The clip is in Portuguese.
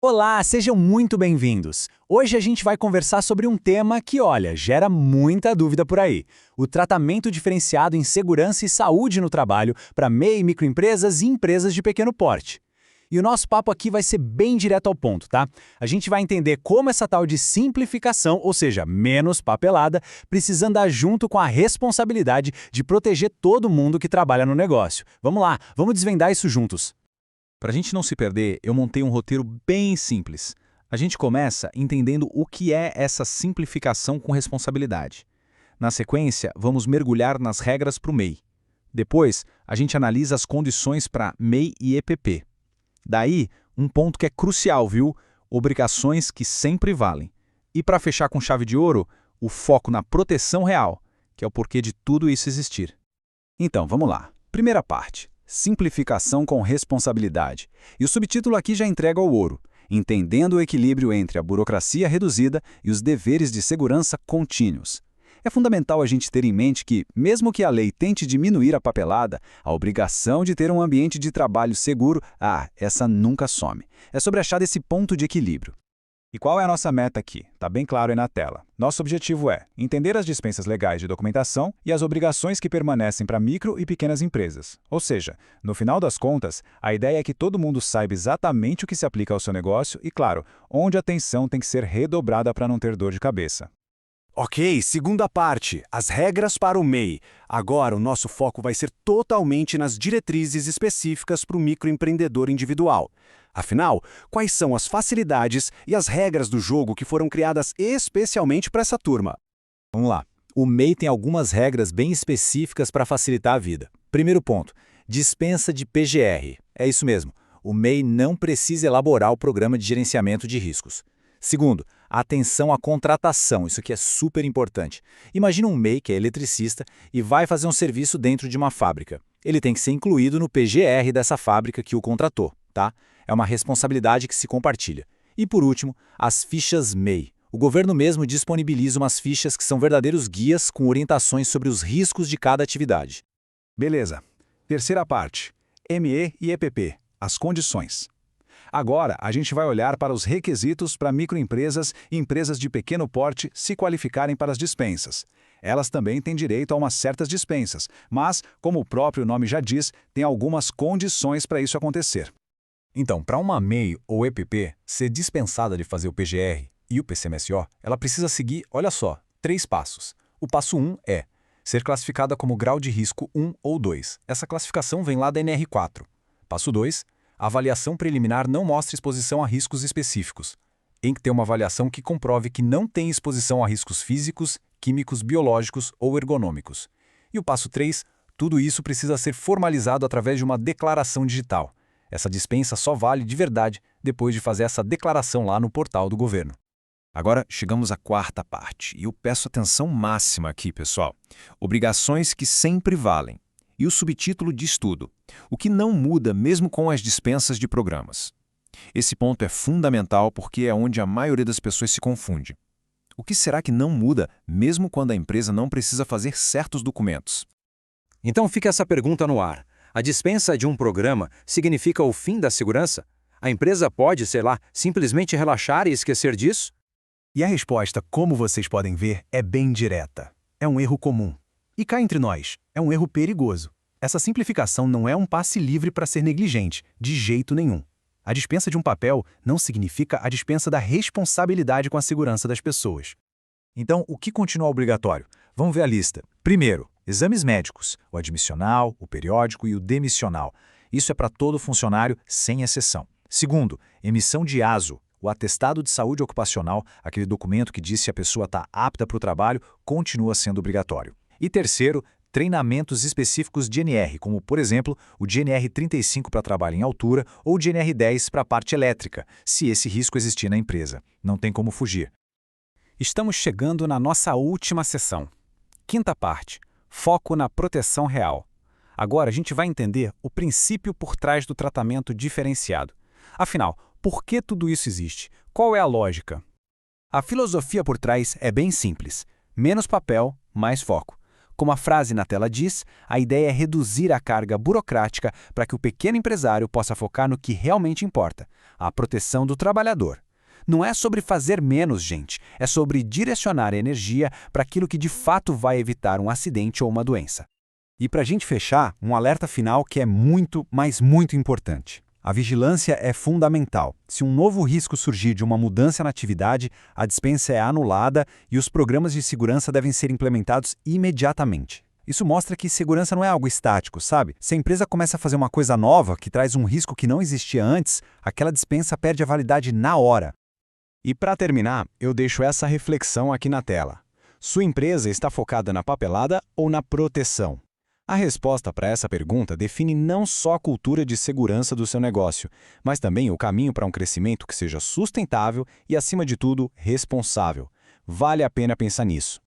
Olá, sejam muito bem-vindos. Hoje a gente vai conversar sobre um tema que, olha, gera muita dúvida por aí. O tratamento diferenciado em segurança e saúde no trabalho para MEI, microempresas e empresas de pequeno porte. E o nosso papo aqui vai ser bem direto ao ponto, tá? A gente vai entender como essa tal de simplificação, ou seja, menos papelada, precisa andar junto com a responsabilidade de proteger todo mundo que trabalha no negócio. Vamos lá, vamos desvendar isso juntos. Para a gente não se perder, eu montei um roteiro bem simples. A gente começa entendendo o que é essa simplificação com responsabilidade. Na sequência, vamos mergulhar nas regras para o MEI. Depois, a gente analisa as condições para MEI e EPP. Daí, um ponto que é crucial, viu? Obrigações que sempre valem. E para fechar com chave de ouro, o foco na proteção real, que é o porquê de tudo isso existir. Então, vamos lá. Primeira parte. Simplificação com responsabilidade. E o subtítulo aqui já entrega o ouro, entendendo o equilíbrio entre a burocracia reduzida e os deveres de segurança contínuos. É fundamental a gente ter em mente que, mesmo que a lei tente diminuir a papelada, a obrigação de ter um ambiente de trabalho seguro, essa nunca some. É sobre achar esse ponto de equilíbrio. E qual é a nossa meta aqui? Está bem claro aí na tela. Nosso objetivo é entender as dispensas legais de documentação e as obrigações que permanecem para micro e pequenas empresas. Ou seja, no final das contas, a ideia é que todo mundo saiba exatamente o que se aplica ao seu negócio e, claro, onde a atenção tem que ser redobrada para não ter dor de cabeça. Ok, segunda parte, as regras para o MEI. Agora o nosso foco vai ser totalmente nas diretrizes específicas para o microempreendedor individual. Afinal, quais são as facilidades e as regras do jogo que foram criadas especialmente para essa turma? Vamos lá. O MEI tem algumas regras bem específicas para facilitar a vida. Primeiro ponto, dispensa de PGR. É isso mesmo, o MEI não precisa elaborar o programa de gerenciamento de riscos. Segundo, atenção à contratação, isso aqui é super importante. Imagina um MEI que é eletricista e vai fazer um serviço dentro de uma fábrica. Ele tem que ser incluído no PGR dessa fábrica que o contratou, tá? É uma responsabilidade que se compartilha. E por último, as fichas MEI. O governo mesmo disponibiliza umas fichas que são verdadeiros guias com orientações sobre os riscos de cada atividade. Beleza. Terceira parte, ME e EPP, as condições. Agora, a gente vai olhar para os requisitos para microempresas e empresas de pequeno porte se qualificarem para as dispensas. Elas também têm direito a umas certas dispensas, mas, como o próprio nome já diz, tem algumas condições para isso acontecer. Então, para uma MEI ou EPP ser dispensada de fazer o PGR e o PCMSO, ela precisa seguir, olha só, 3 passos. O passo 1 é ser classificada como grau de risco 1 ou 2. Essa classificação vem lá da NR4. Passo 2, a avaliação preliminar não mostra exposição a riscos específicos. Tem que ter uma avaliação que comprove que não tem exposição a riscos físicos, químicos, biológicos ou ergonômicos. E o passo 3, tudo isso precisa ser formalizado através de uma declaração digital. Essa dispensa só vale de verdade depois de fazer essa declaração lá no portal do governo. Agora chegamos à quarta parte, e eu peço atenção máxima aqui, pessoal. Obrigações que sempre valem. E o subtítulo diz tudo. O que não muda mesmo com as dispensas de programas. Esse ponto é fundamental porque é onde a maioria das pessoas se confunde. O que será que não muda mesmo quando a empresa não precisa fazer certos documentos? Então fica essa pergunta no ar. A dispensa de um programa significa o fim da segurança? A empresa pode, sei lá, simplesmente relaxar e esquecer disso? E a resposta, como vocês podem ver, é bem direta. É um erro comum. E cá entre nós, é um erro perigoso. Essa simplificação não é um passe livre para ser negligente, de jeito nenhum. A dispensa de um papel não significa a dispensa da responsabilidade com a segurança das pessoas. Então, o que continua obrigatório? Vamos ver a lista. Primeiro, exames médicos, o admissional, o periódico e o demissional. Isso é para todo funcionário, sem exceção. Segundo, emissão de ASO, o atestado de saúde ocupacional, aquele documento que diz se a pessoa está apta para o trabalho, continua sendo obrigatório. E terceiro, treinamentos específicos de NR, como, por exemplo, o de NR 35 para trabalho em altura ou o de NR 10 para a parte elétrica, se esse risco existir na empresa. Não tem como fugir. Estamos chegando na nossa última sessão. Quinta parte, foco na proteção real. Agora a gente vai entender o princípio por trás do tratamento diferenciado. Afinal, por que tudo isso existe? Qual é a lógica? A filosofia por trás é bem simples. Menos papel, mais foco. Como a frase na tela diz, a ideia é reduzir a carga burocrática para que o pequeno empresário possa focar no que realmente importa, a proteção do trabalhador. Não é sobre fazer menos, gente, é sobre direcionar a energia para aquilo que de fato vai evitar um acidente ou uma doença. E para a gente fechar, um alerta final que é muito, mas muito importante. A vigilância é fundamental. Se um novo risco surgir de uma mudança na atividade, a dispensa é anulada e os programas de segurança devem ser implementados imediatamente. Isso mostra que segurança não é algo estático, sabe? Se a empresa começa a fazer uma coisa nova que traz um risco que não existia antes, aquela dispensa perde a validade na hora. E para terminar, eu deixo essa reflexão aqui na tela. Sua empresa está focada na papelada ou na proteção? A resposta para essa pergunta define não só a cultura de segurança do seu negócio, mas também o caminho para um crescimento que seja sustentável e, acima de tudo, responsável. Vale a pena pensar nisso.